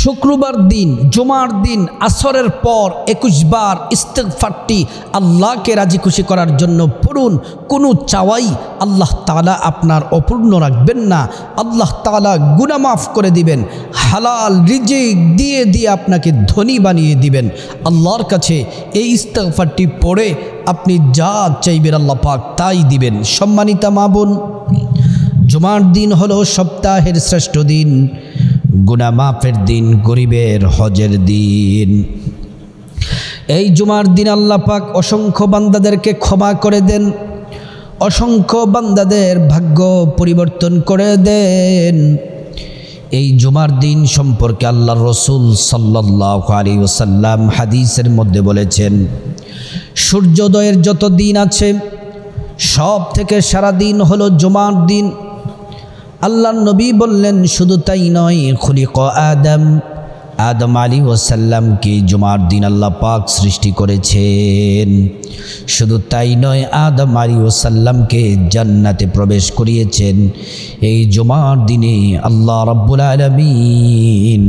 শুক্রবার দিন জুমার দিন আসরের পর 21 বার ইস্তিগফারটি আল্লাহকে রাজি খুশি করার জন্য পড়ুন। কোনো চাওয়াই আল্লাহ তাআলা আপনার অপূর্ণ রাখবেন না। আল্লাহ তাআলা গুনাহ মাফ করে দিবেন, হালাল রিজিক দিয়ে দিয়ে আপনাকে ধনী বানিয়ে দিবেন। আল্লাহর কাছে এই ইস্তিগফারটি পড়ে আপনি যা চাইবেন আল্লাহ পাক তাই দিবেন। সম্মানিতা মা বোন, জুমার দিন হলো সপ্তাহের শ্রেষ্ঠ দিন, গুনাহ মাফের দিন, গরিবের হজের দিন। এই জুমার দিন আল্লাহ পাক অসংখ্য বান্দাদেরকে ক্ষমা করে দেন, অসংখ্য বান্দাদের ভাগ্য পরিবর্তন করে দেন। এই জুমার দিন সম্পর্কে আল্লাহর রাসূল সাল্লাল্লাহু আলাইহি ওয়াসাল্লাম হাদিসের মধ্যে বলেছেন, সূর্যোদয়ের যত দিন আছে সব থেকে সারা দিন হলো জুমার দিন। আল্লাহর নবী বললেন, শুধু তাই নয়, খুলিক আদম আলাইহিস সালামকে জুমার দিন আল্লাহ পাক সৃষ্টি করেছেন। শুধু তাই নয়, আদম আলাইহিস সালামকে জান্নাতে প্রবেশ করিয়েছেন এই জুমার দিনে। আল্লাহ রাব্বুল আলামিন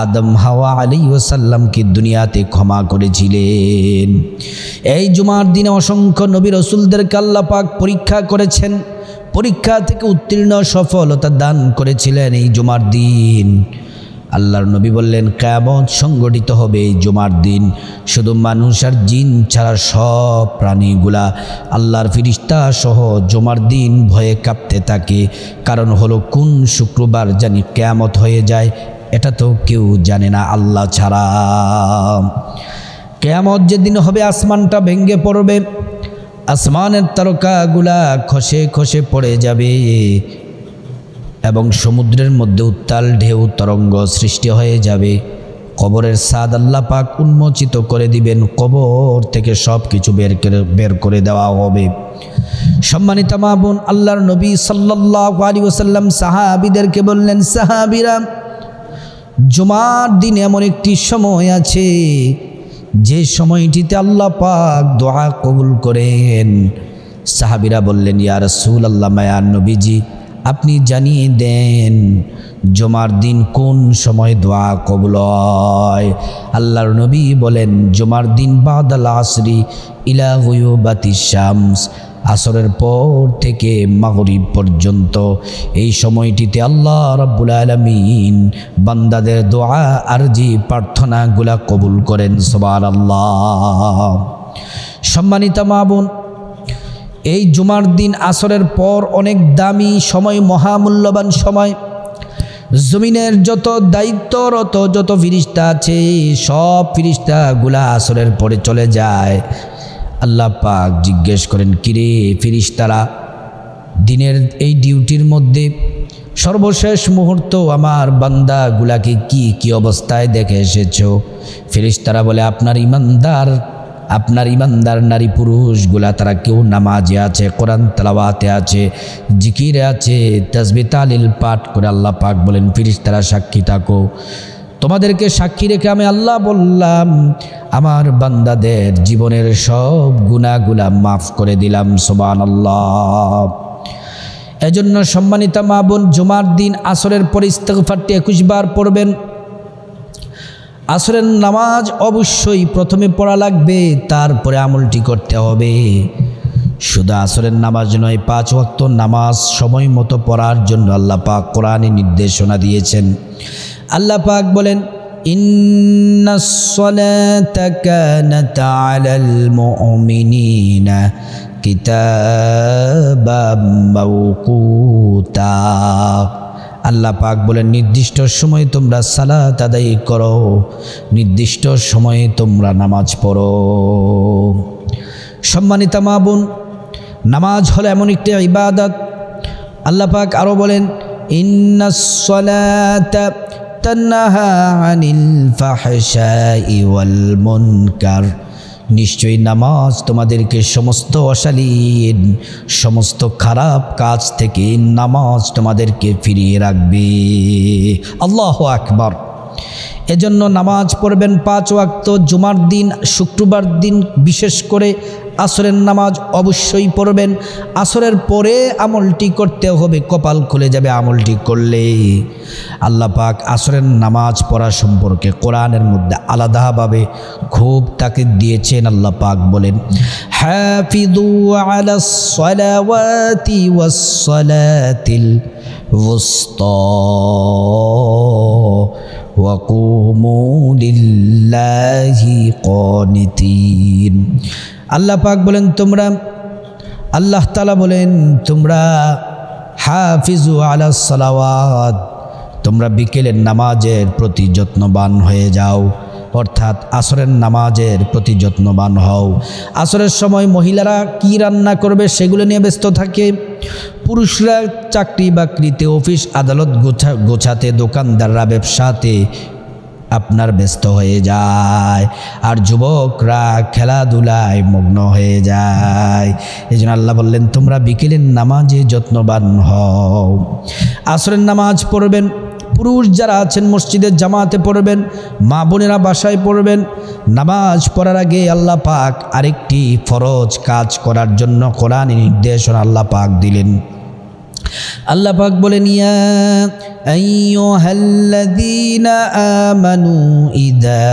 আদম হাওয়া আলাইহিস সালামকে দুনিয়াতে ক্ষমা করেছিলেন। এই জুমার দিনে অসংখ্য নবী রাসূলদেরকে আল্লাহ পাক পরীক্ষা করেছেন, পরীক্ষা থেকে উত্তীর্ণ সফলতা দান করেছিলেন এই জুমার দিন। আল্লাহর নবী বললেন, কিয়ামত সংগঠিত হবে এই জুমার দিন। শুধু মানুষ আর জিন ছাড়া সব প্রাণীগুলা আল্লাহর ফেরেশতা সহ জুমার দিন ভয়ে কাঁপতে থাকে। কারণ হলো, কোন শুক্রবার জানি কিয়ামত হয়ে যায় এটা তো কেউ জানে না আল্লাহ ছাড়া। কিয়ামত যেদিন হবে আসমানটা ভেঙে পড়বে, আসমানের তারকাগুলা খসে খসে পড়ে যাবে এবং সমুদ্রের মধ্যে উত্তাল ঢেউ তরঙ্গ সৃষ্টি হয়ে যাবে। কবরের ছাদ আল্লাহ পাক উন্মোচিত করে দিবেন, কবর থেকে সব কিছু বের করে দেওয়া হবে। সম্মানিত মা বোন, আল্লাহর নবী সাল্লাল্লাহু আলাইহি ওয়াসাল্লাম সাহাবীদেরকে বললেন, সাহাবীরা, জুমার দিন এমন একটি সময় আছে যে সময়টিতে আল্লাহ পাক দোয়া কবুল করেন। সাহাবীরা বললেন, ইয়া রাসূলুল্লাহ, মায়া নবীজি, আপনি জানিয়ে দেন জুমার দিন কোন সময় দোয়া কবুল হয়। আল্লাহর নবী বলেন, জুমার দিন বাদাল আসরি ইলা গুয়ুবাতিশ শামস, আসরের পর থেকে মাগরিব পর্যন্ত এই সময়টিতে আল্লাহ রাব্বুল আলামিন বান্দাদের দোয়া আরজি প্রার্থনাগুলা কবুল করেন। সুবহানাল্লাহ। সম্মানিত মা বোন, এই জুমার দিন আসরের পর অনেক দামি সময়, মহামূল্যবান সময়। জমিনের যত দায়িত্বরত যত ফেরেশতা আছে সব ফেরেশতাগুলা আসরের পরে চলে যায়। আল্লাহ পাক জিজ্ঞেস করেন, কিরে ফেরেশতারা, দিনের এই ডিউটির মধ্যে সর্বশেষ মুহূর্ত আমার বান্দাগুলাকে কি কি অবস্থায় দেখে এসেছো? ফেরেশতারা বলে, আপনার ইমানদার নারী পুরুষগুলা তারা কেউ নামাজে আছে, কোরআন তেলাওয়াতে আছে, জিকিরে আছে, তাসবিহ তাহলিল পাঠ করে। আল্লাহ পাক বলেন, ফেরেশতারা সাক্ষী থাকো, তোমাদেরকে সাক্ষী রেখে আমি আল্লাহ বললাম আমার বান্দাদের জীবনের সব গুনাহগুলা মাফ করে দিলাম। সুবহানাল্লাহ। এজন্য সম্মানিত মা বোন, জুমার দিন আসরের পরে ইস্তিগফারটি 21 বার পড়বেন। আসরের নামাজ অবশ্যই প্রথমে পড়া লাগবে, তারপরে আমলটি করতে হবে। শুধু আসরের নামাজ নয়, 5 ওয়াক্ত নামাজ সময় মতো পড়ার জন্য আল্লাহ পাক কোরআনে নির্দেশনা দিয়েছেন। আল্লাহ পাক বলেন, ইন্নাস সালাতা কানাত আলাল মুমিনিনা কিতাবাম মাওকুতা। আল্লাহ পাক বলেন, নির্দিষ্ট সময়ে তোমরা সালাত আদায় করো, নির্দিষ্ট সময়ে তোমরা নামাজ পড়ো। সম্মানিত মা বোন, নামাজ হলো এমন একটি ইবাদত। আল্লাহ পাক আরো বলেন, ইন্নাস সালাতা তানহা আনিল ফাহশাই ওয়াল মুনকার, নিশ্চয়ই নামাজ তোমাদেরকে সমস্ত অশালীন সমস্ত খারাপ কাজ থেকে নামাজ তোমাদেরকে ফিরিয়ে রাখবে। আল্লাহু আকবার। এজন্য নামাজ পড়বেন 5 ওয়াক্ত। জুমার দিন, শুক্রবার দিন বিশেষ করে আসরের নামাজ অবশ্যই পড়বেন। আসরের পরে আমলটি করতে হবে, কপাল খুলে যাবে আমলটি করলে। আল্লাহ পাক আসরের নামাজ পড়া সম্পর্কে কোরআনের মধ্যে আলাদাভাবে খুব তাকিদ দিয়েছেন। আল্লাহ পাক বলেন, হাফিযু আলাস সালাওয়াতি ওয়াস সালাতিল ওয়ুসতা ওয়া কুমু লিল্লাহি কানিতিন। আল্লাহ পাক বলেন তোমরা, আল্লাহ তাআলা বলেন তোমরা হাফিজু আলাস সালাওয়াত, তোমরা বিকেলের নামাজের প্রতি যত্নবান হয়ে যাও, অর্থাৎ আসরের নামাজের প্রতি যত্নবান হও। আসরের সময় মহিলারা কি রান্না করবে সেগুলো নিয়ে ব্যস্ত থাকে, পুরুষরা চাকরি বাকরিতে, অফিস আদালত গোছাতে, দোকানদাররা ব্যবসাতে আপনার ব্যস্ত হয়ে যায়, আর যুবকরা খেলাধুলায় মগ্ন হয়ে যায়। এই জন্য আল্লাহ বললেন তোমরা বিকেলের নামাজে যত্নবান হও। আসরের নামাজ পড়বেন, পুরুষ যারা আছেন মসজিদের জামাতে পড়বেন, মা বোনেরা বাসায় পড়বেন। নামাজ পড়ার আগে আল্লাহ পাক আরেকটি ফরজ কাজ করার জন্য কোরআনে নির্দেশনা আল্লাহ পাক দিলেন। আল্লাহ পাক বলেন, ইয়া আইয়ুহাল্লাযীনা আমানু ইযা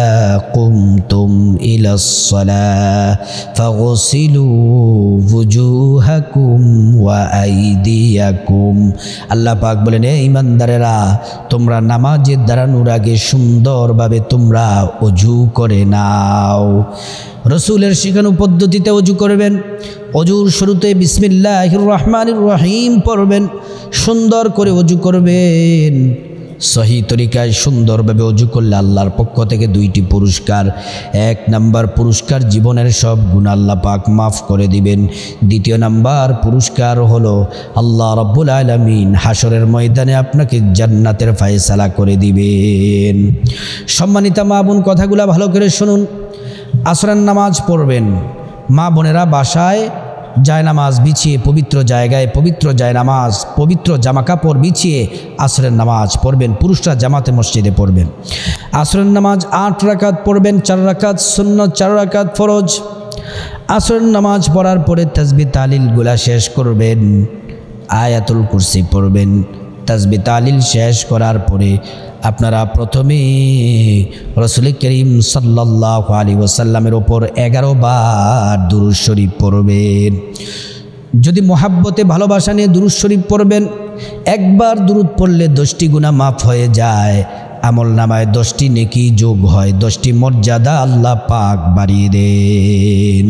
কুমতুম ইলাস সালাহ ফাগসিলু ওয়ুজুহাকুম ওয়া আইদিয়াকুম। আল্লাহ পাক বলেন, হে ঈমানদারেরা, তোমরা নামাজে দাঁড়ানোর আগে সুন্দরভাবে তোমরা ওযু করে নাও। রসুলের শেখানো পদ্ধতিতে ওযু করবেন। ওযুর শুরুতে বিসমিল্লাহির রহমানির রহিম পড়বেন, সুন্দর করে ওযু করবেন। সহি তরিকায় সুন্দরভাবে ওযু করলে আল্লাহর পক্ষ থেকে 2টি পুরস্কার। 1 নাম্বার পুরস্কার, জীবনের সব গুনাহ আল্লাহ পাক মাফ করে দিবেন। 2 নাম্বার পুরস্কার হলো আল্লাহ রাব্বুল আলামিন হাসরের ময়দানে আপনাকে জান্নাতের ফয়সালা করে দিবেন। সম্মানিতা মা বোন, কথাগুলো ভালো করে শুনুন। আসরের নামাজ পড়বেন, মা বোনেরা বাসায় জায়নামাজ বিছিয়ে, পবিত্র জায়গায় পবিত্র জায়নামাজ, পবিত্র জামাকাপড় বিছিয়ে আসরের নামাজ পড়বেন। পুরুষরা জামাতে মসজিদে পড়বেন। আসরের নামাজ 8 রাকাত পড়বেন, 4 রাকাত সুন্নত, 4 রাকাত ফরজ। আসরের নামাজ পড়ার পরে তাসবিহ তাহলিলগুলা শেষ করবেন, আয়াতুল কুরসি পড়বেন। তাসবিহ তাহলিল শেষ করার পরে আপনারা প্রথমে রাসূল করিম সাল্লাল্লাহু আলাইহি ওয়াসাল্লামের ওপর 11 বার দুরূদ শরীফ পড়বেন। যদি মহাব্বতে ভালোবাসা নিয়ে দুরূদ শরীফ পড়বেন, একবার দুরূদ পড়লে 10টি গুনাহ মাফ হয়ে যায়, আমল নামায় 10টি নেকি যোগ হয়, 10টি মর্যাদা আল্লাহ পাক বাড়িয়ে দেন।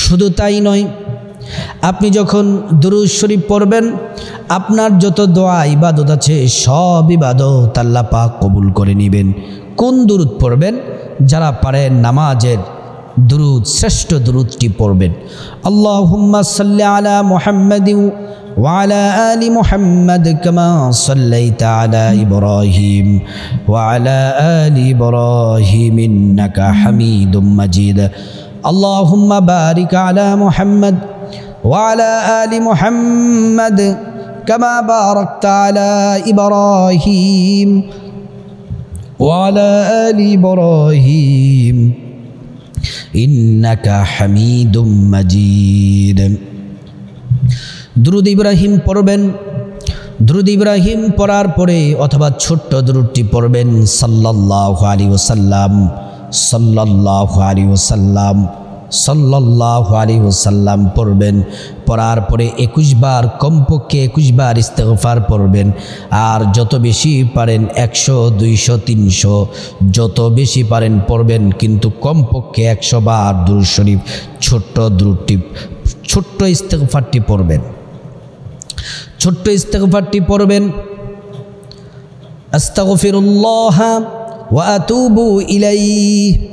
শুধু তাই নয়, আপনি যখন দুরূদ শরীফ পড়বেন, আপনার যত দোয়া ইবাদত আছে সব ইবাদত আল্লাহ পাক কবুল করে নেবেন। কোন দুরূদ পড়বেন? যারা পারেন নামাজের দুরূদ, শ্রেষ্ঠ দুরূদটি পড়বেন। আল্লাহুম্মা সাল্লি আলা মুহাম্মাদিন ওয়া আলা আলি মুহাম্মাদ কামা সাল্লাইতা আলা ইব্রাহিম ওয়া আলা আলি ইব্রাহিম ইন্নাকা হামিদুম মাজিদ। আল্লাহুম্মা বারিক আলা মুহাম্মাদ وعلى آل محمد كما باركت على إبراهيم وعلى آل إبراهيم إنك حميد مجيد। দুরূদ ইব্রাহিম পড়বেন। দুরূদ ইব্রাহিম পড়ার পরে অথবা ছোট্ট দুরূদটি পড়বেন, সাল্লাল্লাহু আলাইহি ওয়াসাল্লাম, সাল্লাল্লাহু আলাইহি ওয়াসাল্লাম, সাল্লাল্লাহু আলাইহি ওয়াসাল্লাম পড়বেন। পড়ার পরে 21 বার, কমপক্ষে 21 বার ইস্তেগফার পড়বেন। আর যত বেশি পারেন 100, 200, 300 যত বেশি পারেন পড়বেন, কিন্তু কমপক্ষে 100 বার দুরূদ শরীফ ছোট্ট দুরূদটি, ছোট্ট ইস্তেগফারটি পড়বেন। ছোট্ট ইস্তেগফারটি পড়বেন, আস্তাগফিরুল্লাহ ওয়া আতুবু ইলাইহি,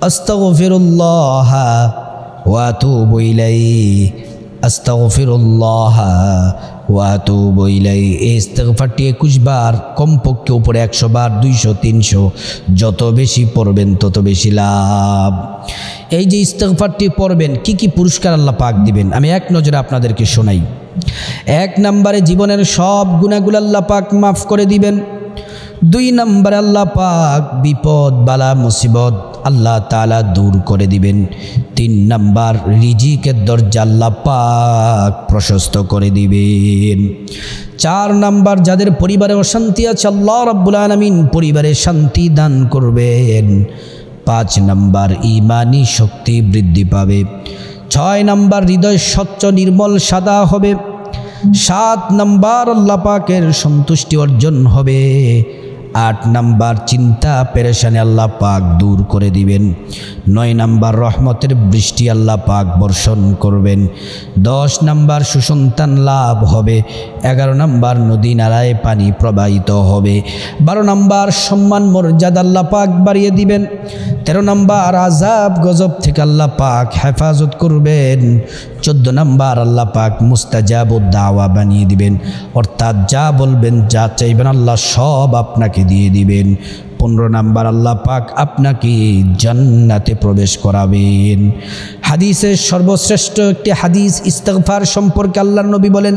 আস্তাগফিরুল্লাহ ওয়া আতুবু ইলাইহি, আস্তাগফিরুল্লাহ ওয়া আতুবু ইলাইহি। এই ইস্তেগফারটি 21 বার, কমপক্ষে উপরে 100 বার, 200, 300 যত বেশি পড়বেন তত বেশি লাভ। এই যে ইস্তেগফারটি পড়বেন, কি কি পুরস্কার আল্লাহ পাক দিবেন আমি এক নজরে আপনাদেরকে শোনাই। 1 নম্বরে জীবনের সব গুনাহগুলো আল্লাহ পাক মাফ করে দিবেন। 2 নম্বরে আল্লাহ পাক বিপদ, বালা, মুসিবত আল্লাহ তাআলা দূর করে দিবেন। 3 নাম্বার রিজিকের দরজা আল্লাহ পাক প্রশস্ত করে দিবেন। 4 নাম্বার যাদের পরিবারে অশান্তি আছে আল্লাহ রাব্বুল আলামিন পরিবারে শান্তি দান করবেন। 5 নাম্বার ঈমানি শক্তি বৃদ্ধি পাবে। 6 নাম্বার হৃদয় স্বচ্ছ নির্মল সাদা হবে। 7 নাম্বার আল্লাহ পাকের সন্তুষ্টি অর্জন হবে। 8 নাম্বার চিন্তা পেরেশানি আল্লাহ পাক দূর করে দিবেন। 9 নাম্বার রহমতের বৃষ্টি আল্লাহ পাক বর্ষণ করবেন। 10 নাম্বার সুসন্তান লাভ হবে। 11 নাম্বার নদী নালায় পানি প্রবাহিত হবে। 12 নাম্বার সম্মান মর্যাদা আল্লাহ পাক বাড়িয়ে দিবেন। 13 নাম্বার আযাব গজব থেকে আল্লাহ পাক হেফাজত করবেন। 14 নাম্বার আল্লাহ পাক মুস্তাজাবুদ দাওয়া বানিয়ে দিবেন, অর্থাৎ যা বলবেন যা চাইবেন আল্লাহ সব আপনাকে দিয়ে দিবেন। 15 নাম্বার আল্লাহ পাক আপনাকে জান্নাতে প্রবেশ করাবেন। হাদিসের সর্বশ্রেষ্ঠ একটি হাদিস ইস্তিগফার সম্পর্কে আল্লাহর নবী বলেন,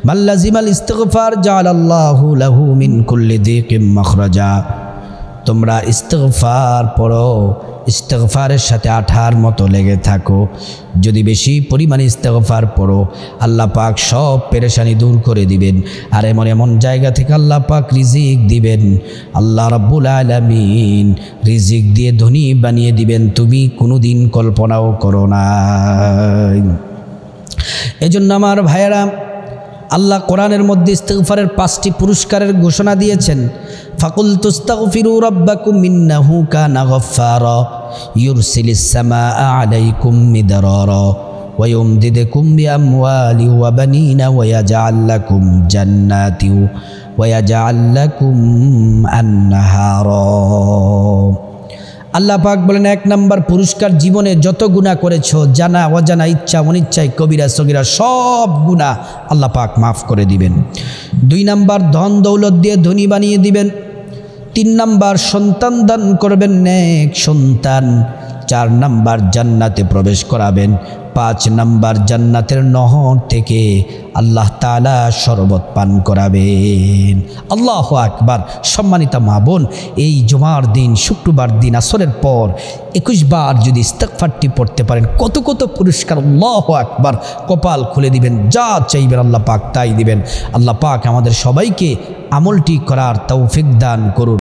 মাল্লাজিমাল ইস্তিগফার জাআলাল্লাহু লাহু মিন কুল্লি দিকিম মাখরাজা। তোমরা ইস্তিগফার পড়ো, ইস্তিগফারের সাথে আঠার মতো লেগে থাকো। যদি বেশি পরিমাণে ইস্তিগফার পড়ো আল্লাহ পাক সব পেরেশানি দূর করে দিবেন। আর এমন এমন জায়গা থেকে আল্লাহ পাক রিজিক দিবেন, আল্লাহ রাব্বুল আলামিন রিজিক দিয়ে ধনী বানিয়ে দিবেন, তুমি কোনোদিন কল্পনাও করো না। এজন্য আমার ভাইয়েরা, আল্লাহ কোরআনের মধ্যে ইস্তিগফারের 5টি পুরস্কারের ঘোষণা দিয়েছেন। ফাকুলতু ইস্তাগফিরু রাব্বাকুম ইন্নাহু কানা গফফারা ইউরসিলিস সামাআ আলাইকুম মিদরারা ওয়া ইউমদিদকুম বিআমওয়ালি ওয়া বানিনা ওয়া ইয়াজআল লাকুম জান্নাতি ওয়া ইয়াজআল লাকুম আনহারা। আল্লাহ পাক বলেন, 1 নাম্বার পুরস্কার, জীবনে যত গুনাহ করেছো, জানা অজানা, ইচ্ছা অনিচ্ছায়, কবিরা সগীরা সব গুনাহ আল্লাহ পাক মাফ করে দিবেন। 2 নাম্বার ধন দৌলত দিয়ে ধনী বানিয়ে দিবেন। 3 নাম্বার সন্তান দান করবেন, নেক সন্তান। 4 নাম্বার জান্নাতে প্রবেশ করাবেন। 5 নাম্বার জান্নাতের নহর থেকে আল্লাহ তাআলা শরবত পান করাবেন। আল্লাহু আকবার। সম্মানিতা মা বোন, এই জুমার দিন শুক্রবার দিন আসরের পর 21 বার যদি ইস্তিগফারটি পড়তে পারেন কত কত পুরস্কার। আল্লাহু আকবার। কপাল খুলে দিবেন, যা চাইবেন আল্লাহ পাক তাই দিবেন। আল্লাহ পাক আমাদের সবাইকে আমলটি করার তৌফিক দান করুন।